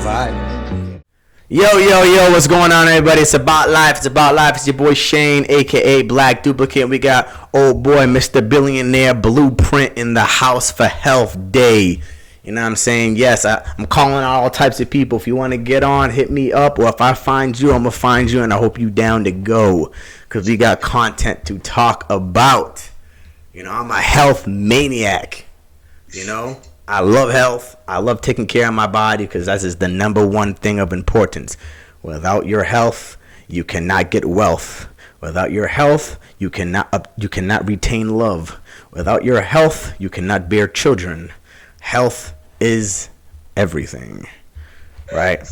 vibe. Yo, what's going on, everybody? It's about life. It's your boy Shane, aka Black Duplicate. We got old boy Mr. Billionaire Blueprint in the house for Health Day. You know what I'm saying? Yes, I'm calling out all types of people. If you want to get on, hit me up. Or if I find you, I'm going to find you. And I hope you down to go. Because we got content to talk about. You know, I'm a health maniac. You know, I love health. I love taking care of my body because that is the number one thing of importance. Without your health, you cannot get wealth. Without your health, you cannot retain love. Without your health, you cannot bear children. Health is everything, right?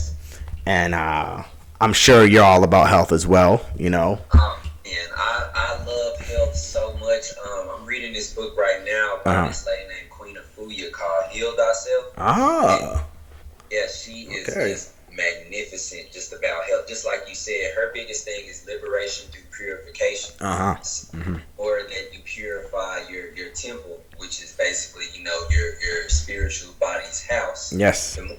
And I'm sure you're all about health as well, you know. And I love health so much. I'm reading this book right now by this lady named Queen Afuya called Heal Thyself. Ah. Yeah, she is just magnificent just about health. Just like you said, her biggest thing is liberation through purification. Or that you purify your temple, which is basically, you know, your spiritual body's house. Yes. The more you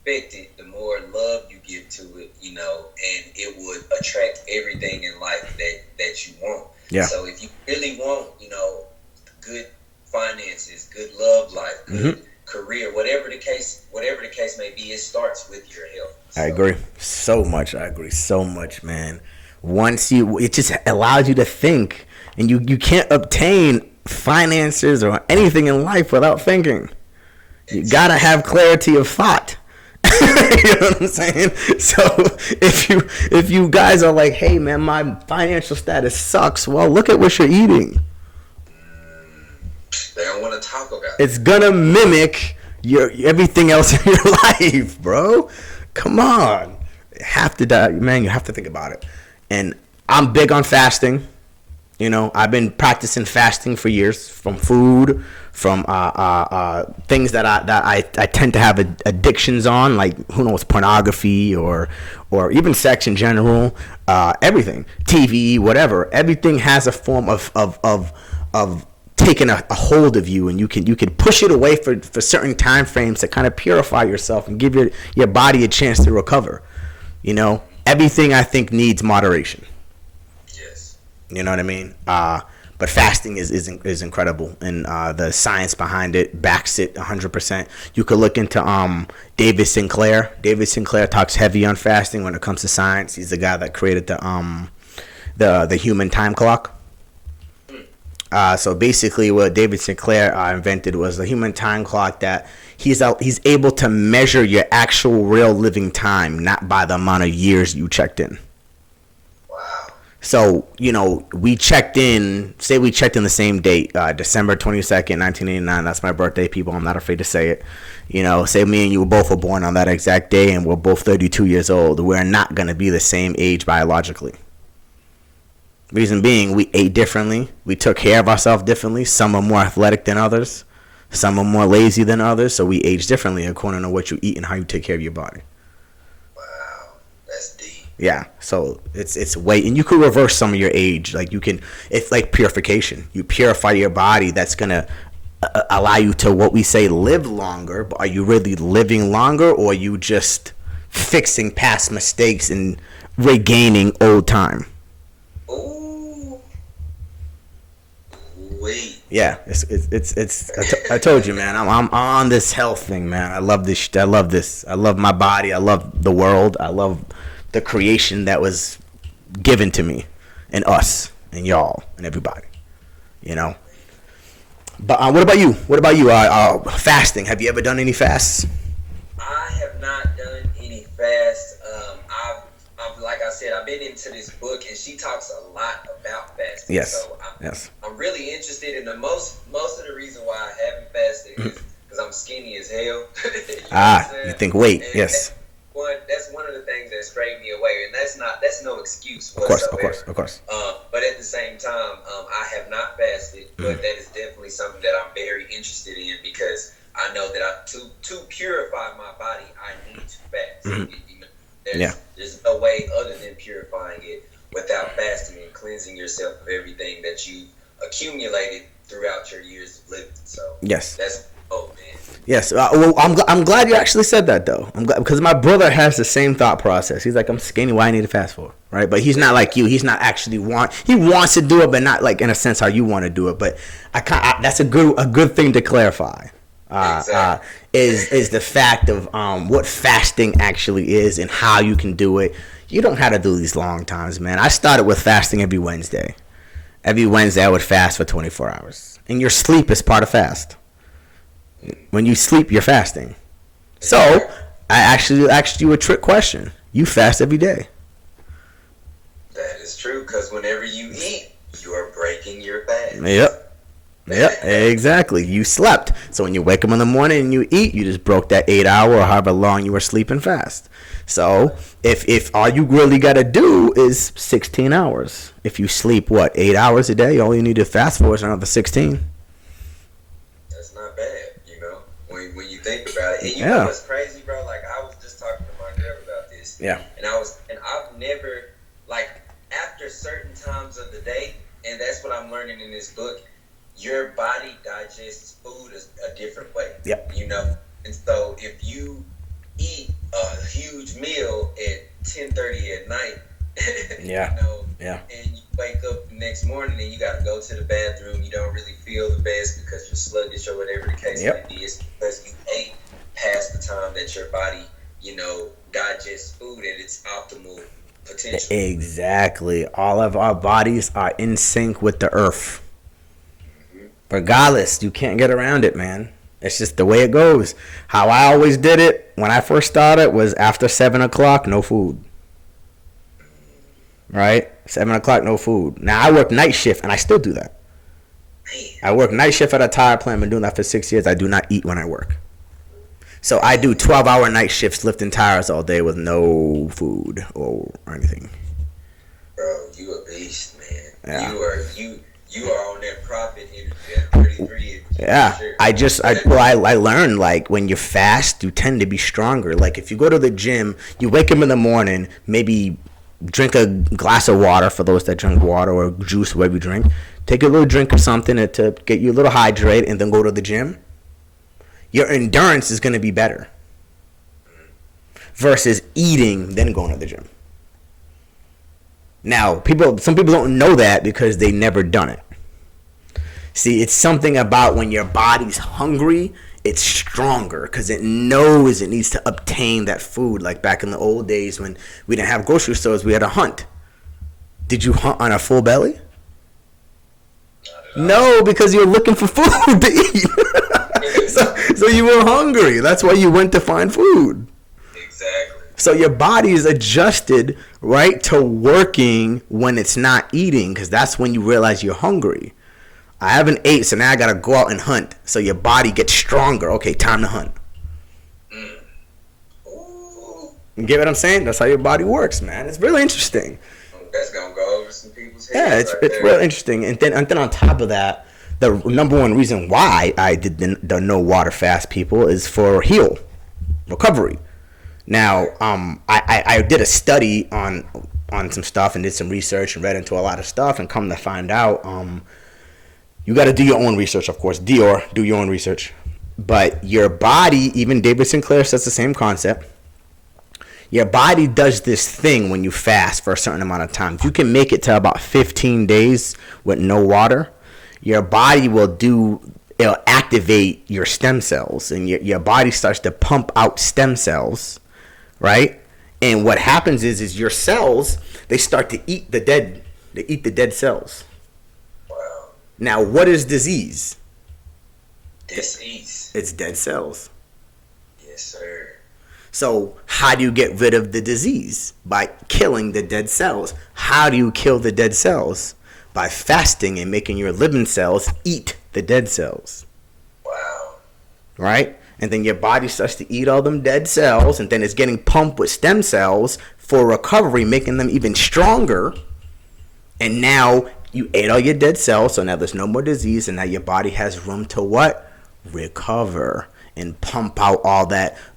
respect it, the more love you give to it, you know, and it would attract everything in life that you want. Yeah. So if you really want, you know, good finances, good love life, good career, whatever the case may be, it starts with your health. So. I agree so much, man. It just allows you to think, and you can't obtain finances or anything in life without thinking. You gotta have clarity of thought. You know what I'm saying? So if you guys are like, hey man, my financial status sucks, well, look at what you're eating. They don't want to talk about it. It's gonna mimic everything else in your life, bro. Come on. You have to think about it. And I'm big on fasting. You know, I've been practicing fasting for years, from food, from things that I tend to have addictions on, like, who knows, pornography or even sex in general, everything, TV, whatever. Everything has a form of taking a hold of you, and you can push it away for certain time frames to kind of purify yourself and give your body a chance to recover. You know, everything I think needs moderation. Yes. You know what I mean? But fasting is incredible, and the science behind it backs it 100%. You could look into David Sinclair. David Sinclair talks heavy on fasting when it comes to science. He's the guy that created the human time clock. So basically, what David Sinclair invented was the human time clock, that he's able to measure your actual real living time, not by the amount of years you checked in. Wow. So, you know, we checked in the same date, December 22nd, 1989. That's my birthday, people. I'm not afraid to say it. You know, say me and you both were born on that exact day, and we're both 32 years old. We're not going to be the same age biologically. Reason being, we ate differently. We took care of ourselves differently. Some are more athletic than others. Some are more lazy than others. So we age differently according to what you eat and how you take care of your body. Wow, that's deep. Yeah, so it's weight, and you can reverse some of your age. Like it's like purification. You purify your body. That's gonna allow you to, what we say, live longer. But are you really living longer, or are you just fixing past mistakes and regaining old time? Ooh. Wait. Yeah, it's. I told you, man. I'm on this health thing, man. I love this. I love this. I love my body. I love the world. I love the creation that was given to me, and us, and y'all, and everybody. You know. But what about you? Fasting. Have you ever done any fasts? I have not done any fasts. Like I said, I've been into this book, and she talks a lot about fasting. Yes. So Yes. I'm really interested in the most of the reason why I haven't fasted is because I'm skinny as hell. You think weight? And yes. That's one of the things that strayed me away, and that's no excuse whatsoever. Of course. But at the same time, I have not fasted, but that is definitely something that I'm very interested in, because I know that to purify my body, I need to fast. There's no way other than purifying it without fasting and cleansing yourself of everything that you accumulated throughout your years of living. So yes, that's man. Yes. Well, I'm glad you actually said that though. I'm glad because my brother has the same thought process. He's like, I'm skinny. Why I need to fast for? Right. But he's not like you. He's not actually he wants to do it, but not like in a sense how you want to do it. But that's a good thing to clarify. Exactly. Is the fact of what fasting actually is and how you can do it. You don't have to do these long times, man. I started with fasting every Wednesday. Every Wednesday I would fast for 24 hours. And your sleep is part of fast. When you sleep, you're fasting. So, I actually asked you a trick question. You fast every day. That is true, because whenever you eat, you are breaking your fast. Yep, exactly. You slept. So when you wake up in the morning and you eat, you just broke that 8 hour or however long you were sleeping fast. So if all you really got to do is 16 hours. If you sleep, 8 hours a day, all you need to fast for is another 16. That's not bad, when you think about it. And you know what's crazy, bro? Like, I was just talking to my girl about this. Yeah. And I've never, like, after certain times of the day, and that's what I'm learning in this book, your body digests food a different way. Yep. And so if you eat a huge meal at 10:30 at night, and you wake up the next morning and you got to go to the bathroom, you don't really feel the best because you're sluggish or whatever the case may be. It's because you ate past the time that your body, digests food at its optimal potential. Exactly. All of our bodies are in sync with the earth. Regardless, you can't get around it, man. It's just the way it goes. How I always did it when I first started was after 7 o'clock, no food. Right? 7 o'clock, no food. Now, I work night shift, and I still do that. I work night shift at a tire plant. I've been doing that for 6 years. I do not eat when I work. So I do 12-hour night shifts lifting tires all day with no food or anything. Bro, you a beast, man. Yeah. You are on that profit energy at 33. Yeah, sure. I learned, like, when you fast, you tend to be stronger. Like, if you go to the gym, you wake up in the morning, maybe drink a glass of water for those that drink water or juice, whatever you drink. Take a little drink of something to get you a little hydrated and then go to the gym. Your endurance is going to be better versus eating then going to the gym. Now, some people don't know that because they never done it. See, it's something about when your body's hungry, it's stronger because it knows it needs to obtain that food. Like back in the old days when we didn't have grocery stores, we had to hunt. Did you hunt on a full belly? No, because you're looking for food to eat. so you were hungry. That's why you went to find food. Exactly. So your body is adjusted, right, to working when it's not eating, because that's when you realize you're hungry. I haven't ate, so now I got to go out and hunt. So your body gets stronger. Okay, time to hunt. You get what I'm saying? That's how your body works, man. It's really interesting. That's going to go over some people's heads. Yeah, it's real interesting. And then on top of that, the number one reason why I did the no water fast, people, is for recovery. Now, I did a study on some stuff and did some research and read into a lot of stuff, and come to find out, you got to do your own research, of course. Do your own research. But your body, even David Sinclair says the same concept. Your body does this thing when you fast for a certain amount of time. If you can make it to about 15 days with no water, your body it'll activate your stem cells, and your body starts to pump out stem cells, right? And what happens is your cells, they start to eat the dead cells. Wow. Now, what is disease? Disease. It's dead cells. Yes, sir. So how do you get rid of the disease? By killing the dead cells. How do you kill the dead cells? By fasting and making your living cells eat the dead cells. Wow. Right? And then your body starts to eat all them dead cells, and then it's getting pumped with stem cells for recovery, making them even stronger. And now you ate all your dead cells, so now there's no more disease, and now your body has room to what? Recover and pump out all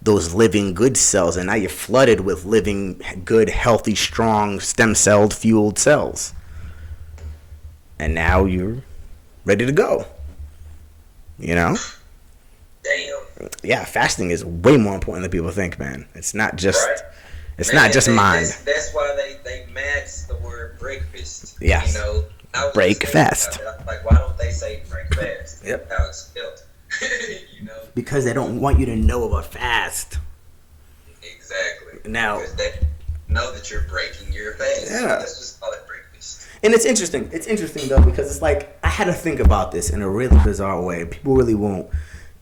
those living good cells, and now you're flooded with living good, healthy, strong, stem cell fueled cells. And now you're ready to go. You know? Damn. Yeah, fasting is way more important than people think, man. It's not just right? it's Man, not just mind. That's why they max the word breakfast. Yes. You know, I was Break just thinking fast. about that. Like, why don't they say break fast? Yep. How it's spelled. You know. Because they don't want you to know about fast. Exactly. Now, because they know that you're breaking your fast. Yeah. Let's just call it breakfast. And it's interesting. It's interesting though because it's like I had to think about this in a really bizarre way. People really won't.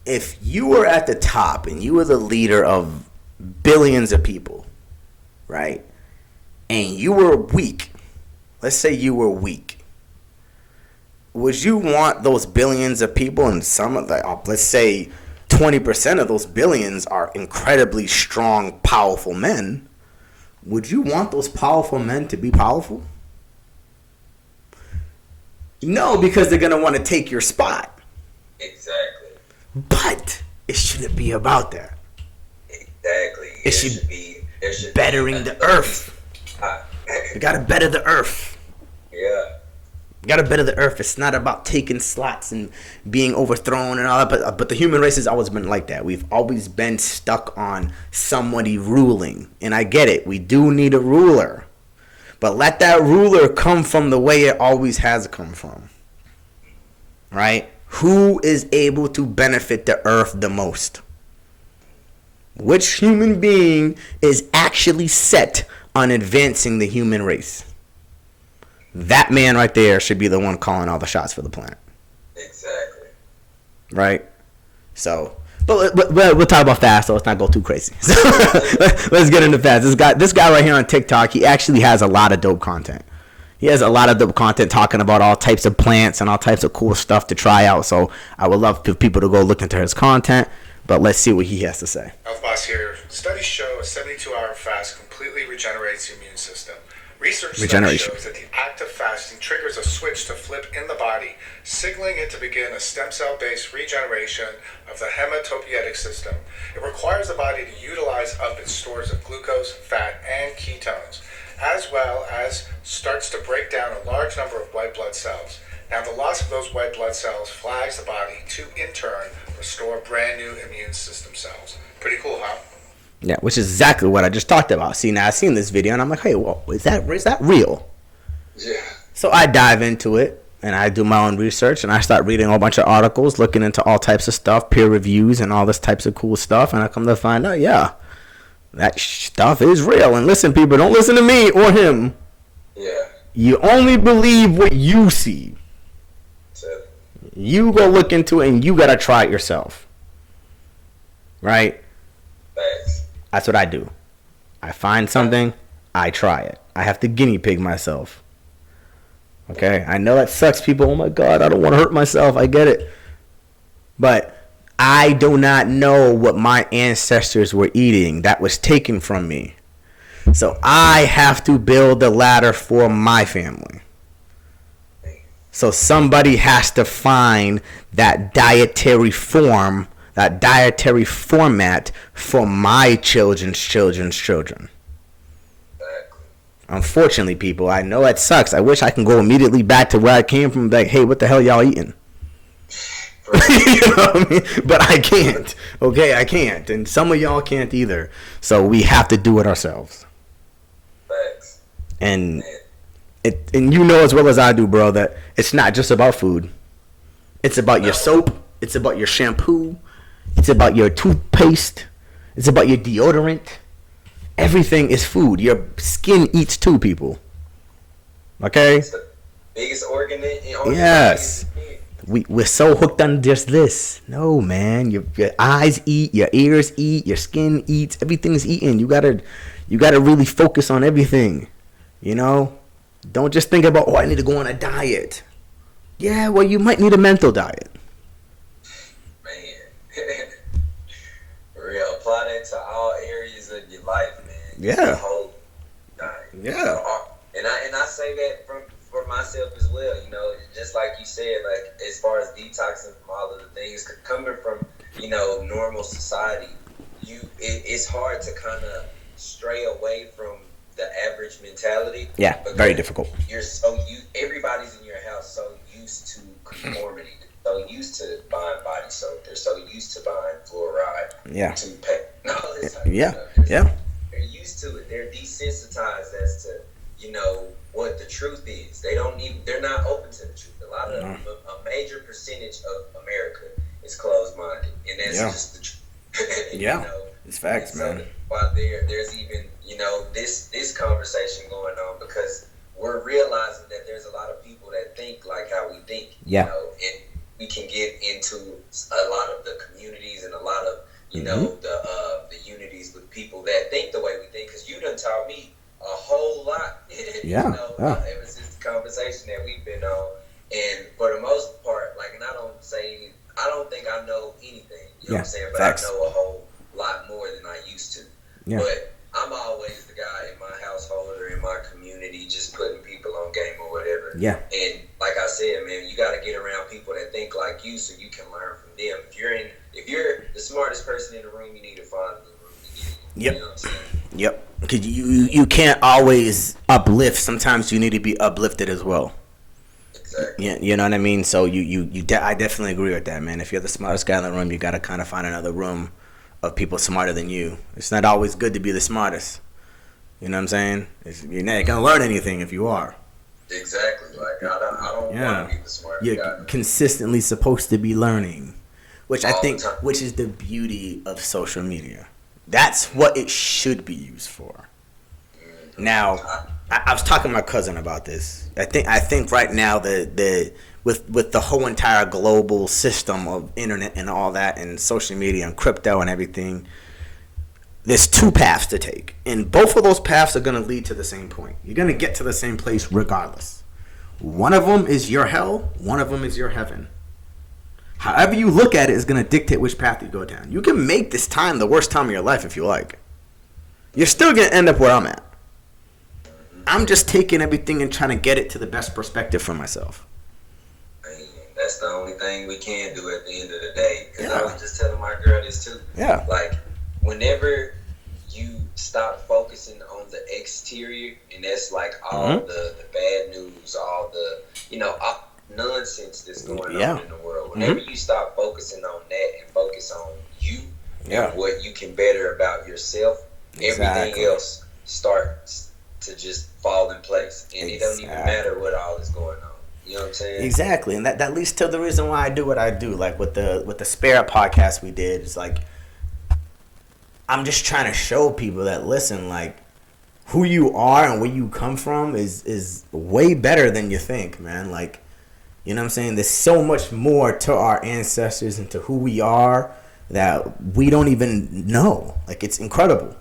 If you were at the top and you were the leader of billions of people, right? And you were weak. Let's say you were weak. Would you want those billions of people and some of the, let's say 20% of those billions are incredibly strong, powerful men? Would you want those powerful men to be powerful? No, because they're going to want to take your spot. Exactly. But it shouldn't be about that. Exactly. It should be bettering the earth. You got to better the earth. Yeah. You got to better the earth. It's not about taking slots and being overthrown and all that. But the human race has always been like that. We've always been stuck on somebody ruling. And I get it. We do need a ruler. But let that ruler come from the way it always has come from. Right? Who is able to benefit the earth the most? Which human being is actually set on advancing the human race? That man right there should be the one calling all the shots for the planet. Exactly. Right? So, but we'll talk about fast, so let's not go too crazy. So, let's get into fast. This guy right here on TikTok, he actually has a lot of dope content. He has a lot of dope content talking about all types of plants and all types of cool stuff to try out. So I would love for people to go look into his content. But let's see what he has to say. Health Boss here. Studies show a 72-hour fast completely regenerates the immune system. Research studies shows that the act of fasting triggers a switch to flip in the body, signaling it to begin a stem cell-based regeneration of the hematopoietic system. It requires the body to utilize up its stores of glucose, fat, and ketones, as well as starts to break down a large number of white blood cells. Now, the loss of those white blood cells flags the body to, in turn, restore brand new immune system cells. Pretty cool, huh? Yeah, which is exactly what I just talked about. See, now I've seen this video, and I'm like, hey, well, is that real? Yeah. So I dive into it, and I do my own research, and I start reading a whole bunch of articles, looking into all types of stuff, peer reviews, and all this types of cool stuff, and I come to find out, yeah, that stuff is real. And listen, people, don't listen to me or him. Yeah. You only believe what you see. You go look into it, and you got to try it yourself. Right? Thanks. That's what I do. I find something, I try it. I have to guinea pig myself. Okay? I know that sucks, people. Oh my God, I don't want to hurt myself. I get it. But I do not know what my ancestors were eating that was taken from me. So I have to build a ladder for my family. So somebody has to find that dietary form, that dietary format for my children's children. Exactly. Unfortunately, people, I know that sucks. I wish I can go immediately back to where I came from. Like, hey, what the hell y'all eating? You know what I mean? But I can't. Okay, I can't. And some of y'all can't either. So we have to do it ourselves. Thanks. And and you know as well as I do, bro, that it's not just about food. It's about your soap. It's about your shampoo. It's about your toothpaste. It's about your deodorant. Everything is food. Your skin eats too, people. Okay? It's the biggest organ in your Yes. body. We're so hooked on just this. No, man. Your eyes eat. Your ears eat. Your skin eats. Everything's eaten. You gotta really focus on everything. You know? Don't just think about, oh, I need to go on a diet. Yeah, well, you might need a mental diet. Man. For real. Apply that to all areas of your life, man. Yeah. The whole diet. Yeah. And I say that for myself as well, you know, just like you said, like as far as detoxing from all of the things coming from, you know, normal society, it's hard to kind of stray away from the average mentality. Yeah, very difficult. Everybody's in your house so used to conformity. so used to buying body soap. They're so used to buying fluoride, toothpaste, and all this type of stuff. They're used to it. They're desensitized as to, what the truth is. They're not open to the truth. A major percentage of America is closed-minded, and that's just the truth. It's facts, man. While there's even, this conversation going on, because we're realizing that there's a lot of people that think like how we think, and we can get into a lot of the communities and a lot of, the unities with people that think the way we think, because you done taught me a whole lot, ever since the conversation that we've been on. And for the most part, and I don't think I know anything, you know what I'm saying, but facts. I know a whole lot more than I used to. But I'm always the guy in my household or in my community just putting people on game or whatever. And like I said, man, you got to get around people that think like you so you can learn from them. If you're the smartest person in the room, you need to find the room to get in. You know what I'm saying? Because you can't always uplift. Sometimes you need to be uplifted as well. Exactly. Yeah, you know what I mean? So I definitely agree with that, man. If you're the smartest guy in the room, you got to kind of find another room of people smarter than you. It's not always good to be the smartest. You know what I'm saying? You're not going to learn anything if you are. Exactly. I don't want to be the smartest guy. You're consistently supposed to be learning, which is the beauty of social media. That's what it should be used for. Now, I was talking to my cousin about this. I think right now with the whole entire global system of internet and all that and social media and crypto and everything, there's two paths to take. And both of those paths are going to lead to the same point. You're going to get to the same place regardless. One of them is your hell. One of them is your heaven. However you look at it is going to dictate which path you go down. You can make this time the worst time of your life if you like. You're still going to end up where I'm at. I'm just taking everything and trying to get it to the best perspective for myself. That's the only thing we can do at the end of the day. Because I was just telling my girl this too. Whenever you stop focusing on the exterior, and that's all the bad news, all the nonsense that's going on in the world. Whenever you stop focusing on that and focus on you and what you can better about yourself, everything else starts to just fall in place, and it don't even matter what all is going on. You know what I'm saying? Exactly, and that leads to the reason why I do what I do. Like with the Spirit podcast we did, it's like I'm just trying to show people that listen, who you are and where you come from is way better than you think, man. You know what I'm saying? There's so much more to our ancestors and to who we are that we don't even know. It's incredible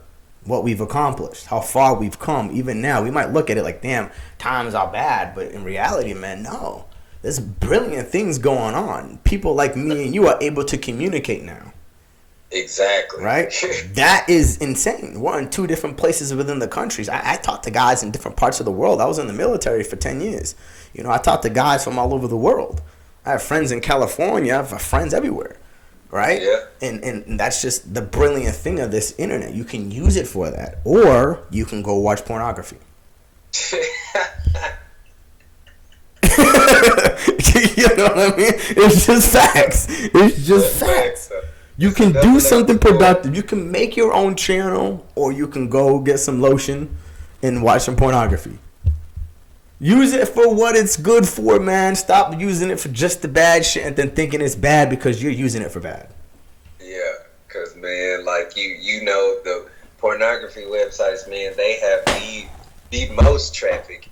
what we've accomplished, how far we've come. Even now, we might look at it like, damn, times are bad. But in reality, man, no. There's brilliant things going on. People like me and you are able to communicate now. Exactly. Right? That is insane. We're in two different places within the countries. I talked to guys in different parts of the world. I was in the military for 10 years. I talked to guys from all over the world. I have friends in California. I have friends everywhere. Right? Yeah. And that's just the brilliant thing of this internet. You can use it for that. Or you can go watch pornography. You know what I mean? It's just facts. It's just facts. You can do something productive. You can make your own channel, or you can go get some lotion and watch some pornography. Use it for what it's good for, man. Stop using it for just the bad shit and then thinking it's bad because you're using it for bad. Yeah, because, man, the pornography websites, man, they have the most traffic.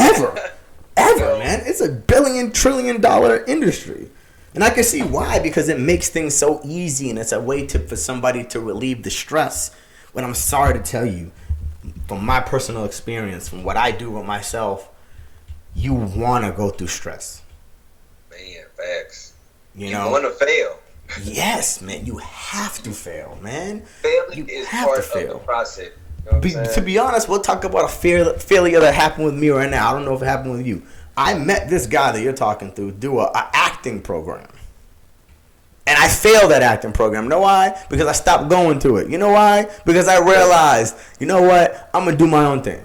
Ever, man. It's $1 billion, $1 trillion industry. And I can see why, because it makes things so easy, and it's a way for somebody to relieve the stress. When I'm sorry to tell you, from my personal experience, from what I do with myself, you want to go through stress. Man, facts. You want to fail. Yes, man. You have to fail, man. Failing is part of the process. You know to be honest, we'll talk about a failure that happened with me right now. I don't know if it happened with you. I met this guy that you're talking to do a acting program. And I failed that acting program. You know why? Because I stopped going to it. You know why? Because I realized, you know what? I'm going to do my own thing.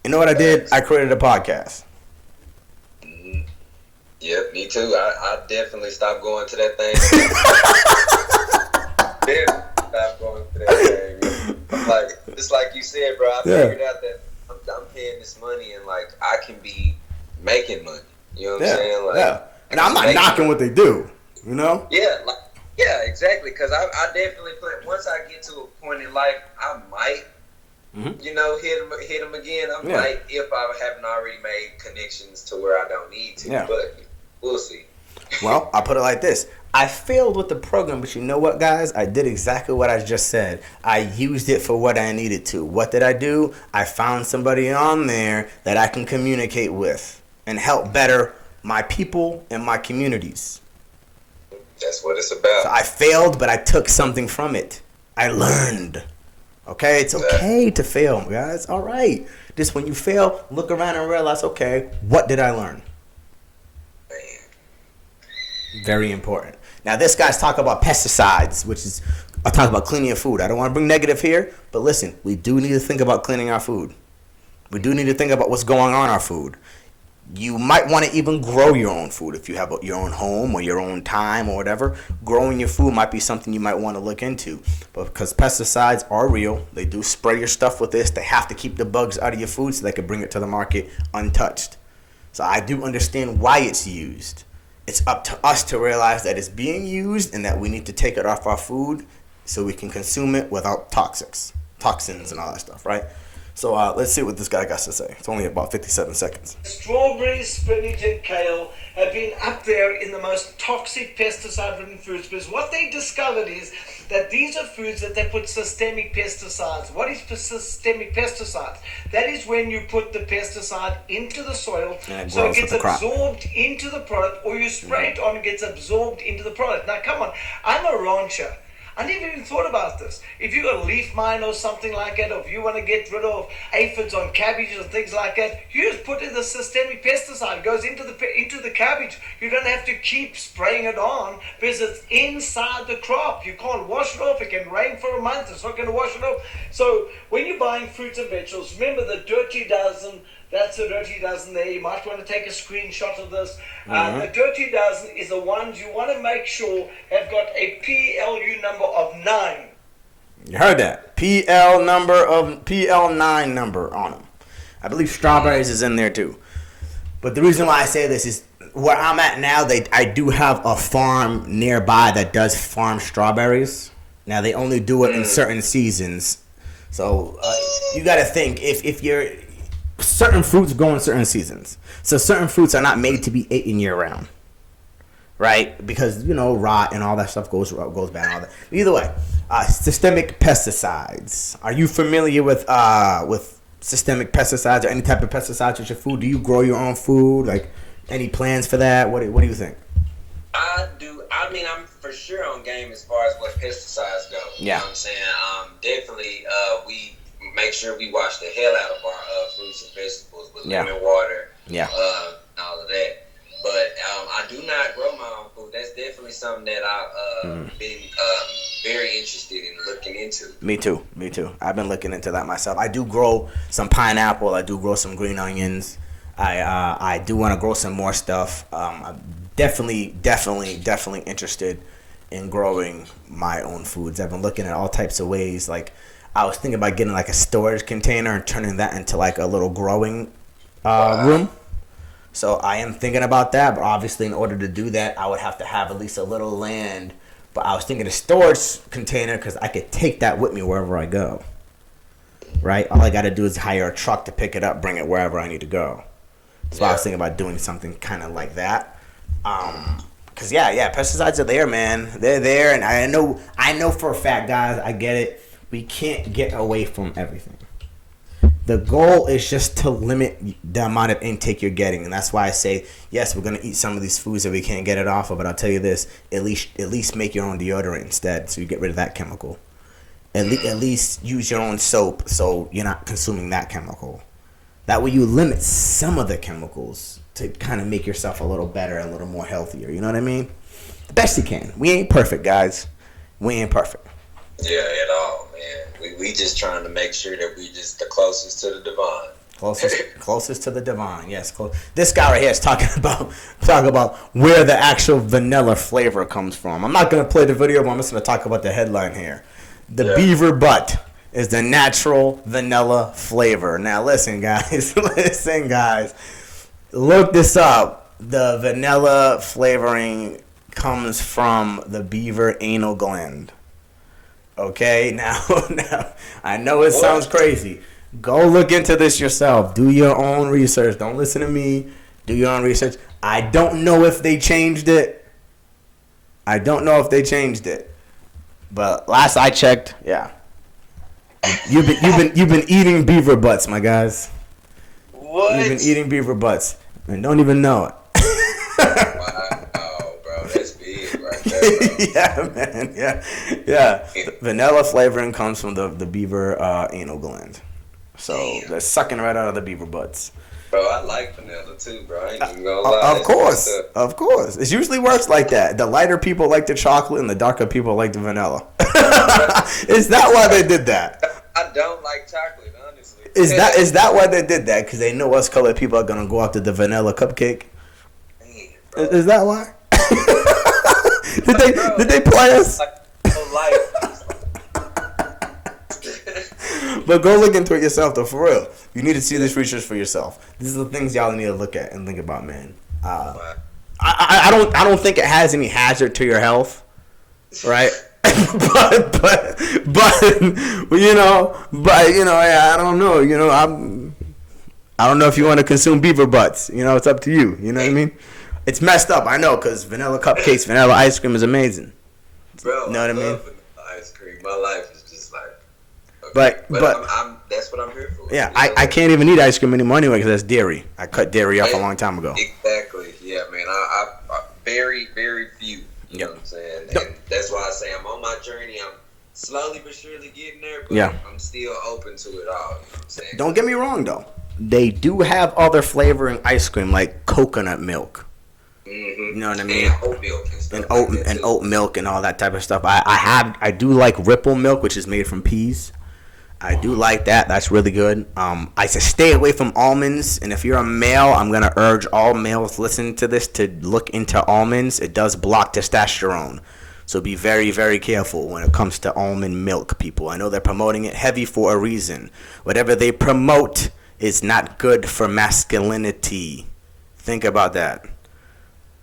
You know what I did? I created a podcast. Yep, me too. I definitely stopped going to that thing. Definitely stopped going to that thing. I'm like, just like you said, bro. I figured out that I'm paying this money and like I can be making money. You know what I'm saying? Like, and I'm not knocking what they do. You know? Yeah, exactly. Because I definitely plan. Once I get to a point in life, I might, you know, hit them again. I might, if I haven't already made connections to where I don't need to. Yeah. But we'll see. Well, I'll put it like this. I failed with the program, but you know what, guys? I did exactly what I just said. I used it for what I needed to. What did I do? I found somebody on there that I can communicate with and help better my people and my communities. That's what it's about. So I failed, but I took something from it. I learned. Okay? It's okay to fail, guys. All right. Just when you fail, look around and realize, okay, what did I learn? Very important. Now, this guy's talking about pesticides, which is, I talk about cleaning your food. I don't want to bring negative here, but listen, we do need to think about cleaning our food. We do need to think about what's going on in our food. You might want to even grow your own food if you have your own home or your own time or whatever. Growing your food might be something you might want to look into. But because pesticides are real, they do spray your stuff with this. They have to keep the bugs out of your food so they can bring it to the market untouched. So I do understand why it's used. It's up to us to realize that it's being used and that we need to take it off our food so we can consume it without toxins and all that stuff, right? So let's see what this guy got to say. It's only about 57 seconds. Strawberries, spinach, and kale have been up there in the most toxic pesticide-ridden foods because what they discovered is that these are foods that they put systemic pesticides. What is systemic pesticides? That is when you put the pesticide into the soil so it gets absorbed into the product, or you spray it on and it gets absorbed into the product. Now, come on. I'm a rancher. I never even thought about this. If you got a leaf mine or something like that, or if you want to get rid of aphids on cabbages and things like that, you just put in the systemic pesticide. It goes into the cabbage. You don't have to keep spraying it on because it's inside the crop. You can't wash it off. It can rain for a month. It's not going to wash it off. So when you're buying fruits and vegetables, remember the dirty dozen. That's the dirty dozen there. You might want to take a screenshot of this. The dirty dozen is the ones you want to make sure have got a PLU number of 9. You heard that. PL9 number on them. I believe strawberries is in there too. But the reason why I say this is where I'm at now, I do have a farm nearby that does farm strawberries. Now, they only do it in certain seasons. So you got to think, if you're... certain fruits grow in certain seasons. So certain fruits are not made to be eaten year round. Right? Because, you know, rot and all that stuff goes bad and all that. Either way, systemic pesticides. Are you familiar with systemic pesticides or any type of pesticides with your food? Do you grow your own food? Like, any plans for that? What do you think? I do. I mean, I'm for sure on game as far as what pesticides go. You know what I'm saying? Definitely, we make sure we wash the hell out of our fruits and vegetables with lemon water, and all of that. But I do not grow my own food. That's definitely something that I've been very interested in looking into. Me too. I've been looking into that myself. I do grow some pineapple. I do grow some green onions. I do want to grow some more stuff. I'm definitely interested in growing my own foods. I've been looking at all types of ways. Like, I was thinking about getting like a storage container and turning that into like a little growing room. So I am thinking about that, but obviously in order to do that, I would have to have at least a little land. But I was thinking a storage container because I could take that with me wherever I go. Right? All I got to do is hire a truck to pick it up, bring it wherever I need to go. So I was thinking about doing something kind of like that. Because pesticides are there, man. They're there, and I know for a fact, guys, I get it. We can't get away from everything. The goal is just to limit the amount of intake you're getting, and that's why I say yes. We're gonna eat some of these foods that we can't get it off of, but I'll tell you this: at least make your own deodorant instead, so you get rid of that chemical. At least use your own soap, so you're not consuming that chemical. That way, you limit some of the chemicals to kind of make yourself a little better, a little more healthier. You know what I mean? The best you can. We ain't perfect, guys. We ain't perfect. Yeah, at all, man. We just trying to make sure that we just the closest to the divine. Closest to the divine. Yes. This guy right here is talking about where the actual vanilla flavor comes from. I'm not gonna play the video, but I'm just gonna talk about the headline here. The beaver butt is the natural vanilla flavor. Now listen, guys. Look this up. The vanilla flavoring comes from the beaver anal gland. Okay, now I know it sounds crazy. Go look into this yourself. Do your own research. Don't listen to me. Do your own research. I don't know if they changed it. But last I checked, yeah. You've been eating beaver butts, my guys. What? You've been eating beaver butts and don't even know it. Wow, bro, that's big right there, bro. Yeah, man. Yeah. Vanilla flavoring comes from the beaver anal gland. So they're sucking right out of the beaver butts. Bro, I like vanilla too, bro. I ain't even gonna lie. Of course. It usually works like that. The lighter people like the chocolate and the darker people like the vanilla. Is that why they did that? I don't like chocolate, honestly. Is that why they did that? Because they know us colored people are gonna go after the vanilla cupcake. Man, is that why? Did they play us? But go look into it yourself, though, for real. You need to see this research for yourself. These are the things y'all need to look at and think about, man. I don't think it has any hazard to your health, right? but I don't know. I don't know if you want to consume beaver butts. It's up to you. You know what I mean? It's messed up, I know, because vanilla cupcakes, vanilla ice cream is amazing. Bro, you know what I mean? Vanilla ice cream. My life is just like. Okay. But I'm that's what I'm here for. Yeah, I can't even eat ice cream anymore anyway because that's dairy. I cut dairy off a long time ago. Exactly. Yeah, man. I very, very few. You know what I'm saying? And that's why I say I'm on my journey. I'm slowly but surely getting there, but I'm still open to it all. You know what I'm saying? Don't get me wrong, though. They do have other flavoring ice cream like coconut milk. Mm-hmm. You know what I mean? And oat milk and stuff. And oat milk and all that type of stuff. I do like Ripple milk, which is made from peas. I do like that. That's really good. I say stay away from almonds. And if you're a male, I'm going to urge all males listening to this to look into almonds. It does block testosterone. So be very, very careful when it comes to almond milk, people. I know they're promoting it heavy for a reason. Whatever they promote is not good for masculinity. Think about that.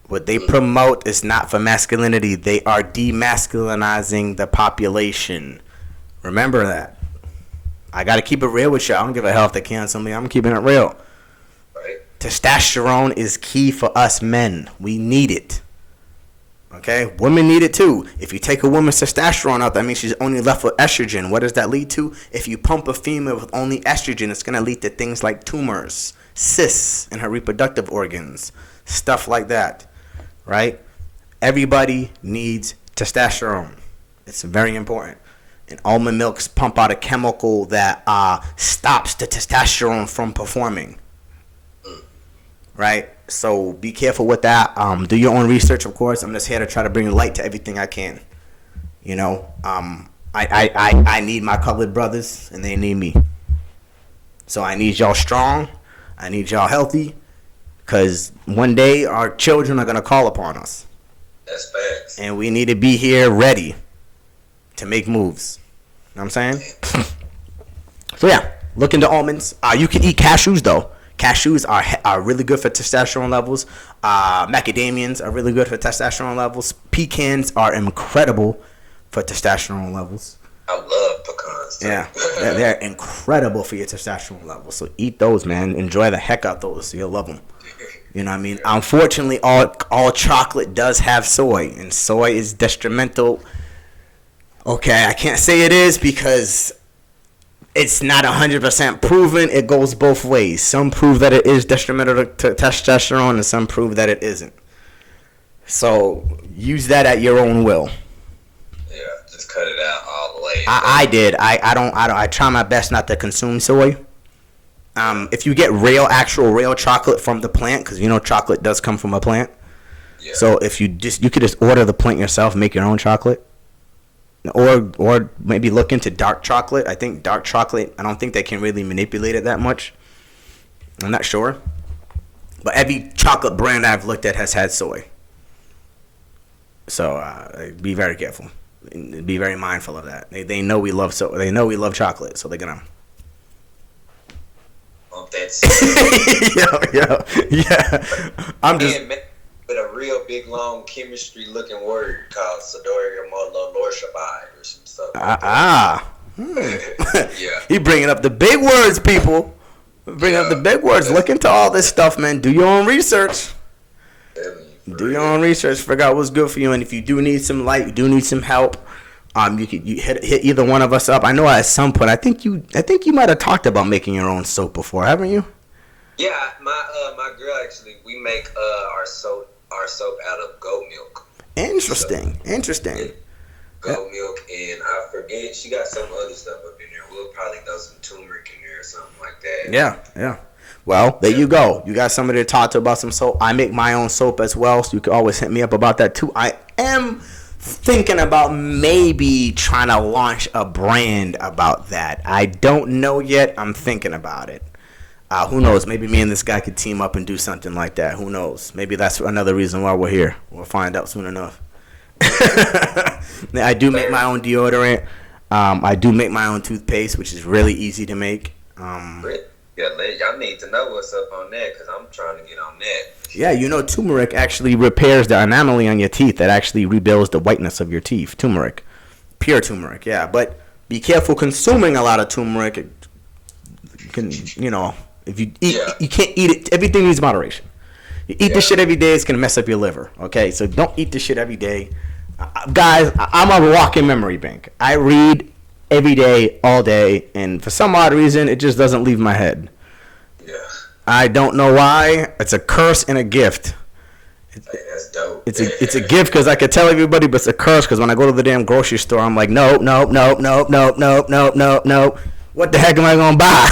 What they promote is not for masculinity. They are demasculinizing the population. Remember that. I got to keep it real with you. I don't give a hell if they cancel me. I'm keeping it real. Right. Testosterone is key for us men. We need it. Okay? Women need it too. If you take a woman's testosterone out, that means she's only left with estrogen. What does that lead to? If you pump a female with only estrogen, it's going to lead to things like tumors, cysts in her reproductive organs, stuff like that. Right? Everybody needs testosterone. It's very important. And almond milks pump out a chemical that stops the testosterone from performing. Right? So be careful with that. Do your own research, of course. I'm just here to try to bring light to everything I can. I need my colored brothers, and they need me. So I need y'all strong. I need y'all healthy. Because one day our children are going to call upon us. That's facts. And we need to be here ready to make moves. You know what I'm saying? So yeah, look into almonds. You can eat cashews though. Cashews are really good for testosterone levels. Macadamians are really good for testosterone levels. Pecans are incredible for testosterone levels. I love pecans too. Yeah, they're incredible for your testosterone levels. So eat those, man. Enjoy the heck out those. You'll love them. You know what I mean? Unfortunately, all chocolate does have soy, and soy is detrimental. Okay, I can't say it is because it's not 100% proven. It goes both ways. Some prove that it is detrimental to testosterone, and some prove that it isn't. So use that at your own will. Yeah, just cut it out all the way. I did. I try my best not to consume soy. If you get real chocolate from the plant, because chocolate does come from a plant. Yeah. So if you could just order the plant yourself, make your own chocolate. Or maybe look into dark chocolate. I think dark chocolate, I don't think they can really manipulate it that much. I'm not sure. But every chocolate brand I've looked at has had soy. So be very careful. Be very mindful of that. They know we love They know we love chocolate, so they're gonna. That's yeah. I'm just with a real big long chemistry looking word called Sodoria Mololoshabai or some stuff. Yeah. He bringing up the big words, people. Bringing up the big words. Look into all this stuff, man. Do your own research. Do your own research. Figure out what's good for you. And if you do need some light, you do need some help. You hit either one of us up. I know at some point. I think you might have talked about making your own soap before, haven't you? Yeah, my girl actually. We make our soap out of goat milk. Interesting. Goat milk, and I forget she got some other stuff up in there. We'll probably throw some turmeric in there or something like that. Yeah. Well, there you go. You got somebody to talk to about some soap. I make my own soap as well, so you can always hit me up about that too. I am thinking about maybe trying to launch a brand about that. I don't know yet. I'm thinking about it. Who knows? Maybe me and this guy could team up and do something like that. Who knows? Maybe that's another reason why we're here. We'll find out soon enough. I do make my own deodorant. I do make my own toothpaste, which is really easy to make. Y'all need to know what's up on that because I'm trying to get on that. Yeah, turmeric actually repairs the enamel on your teeth. That actually rebuilds the whiteness of your teeth. Turmeric. Pure turmeric, yeah. But be careful consuming a lot of turmeric. It can, if you eat, you can't eat it. Everything needs moderation. You eat this shit every day, it's going to mess up your liver, okay? So don't eat this shit every day. Guys, I'm a walking memory bank. I read every day, all day, and for some odd reason, it just doesn't leave my head. Yeah. I don't know why. It's a curse and a gift. That's dope. It's a gift because I could tell everybody, but it's a curse because when I go to the damn grocery store, I'm like, nope. What the heck am I gonna buy?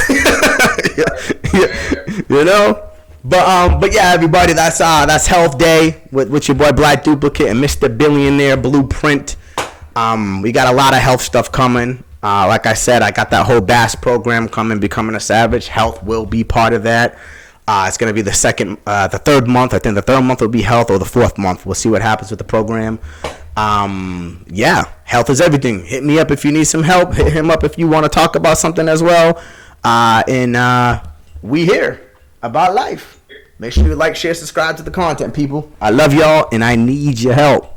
But yeah, everybody, that's Health Day with your boy Black Duplicate and Mr. Billionaire Blueprint. We got a lot of health stuff coming. Like I said, I got that whole BASS program coming, Becoming a Savage. Health will be part of that. It's going to be the third month. I think the third month will be health, or the fourth month. We'll see what happens with the program. Yeah, health is everything. Hit me up if you need some help. Hit him up if you want to talk about something as well. And we here about life. Make sure you like, share, subscribe to the content, people. I love y'all, and I need your help.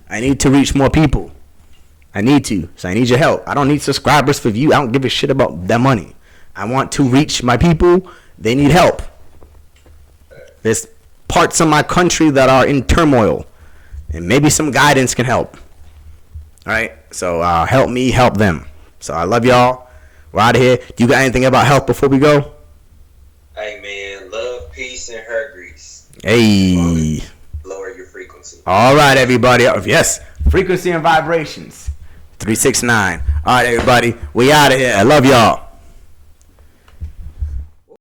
I need to reach more people. I need to. So I need your help. I don't need subscribers for you. I don't give a shit about that money. I want to reach my people. They need help. There's parts of my country that are in turmoil, and maybe some guidance can help. All right? So help me, help them. So I love y'all. We're out of here. Do you got anything about health before we go? Hey, man. Love, peace, and hair grease. Hey. Lower your frequency. All right, everybody. Yes. Frequency and vibrations. 369. All right, everybody. We out of here. I love y'all.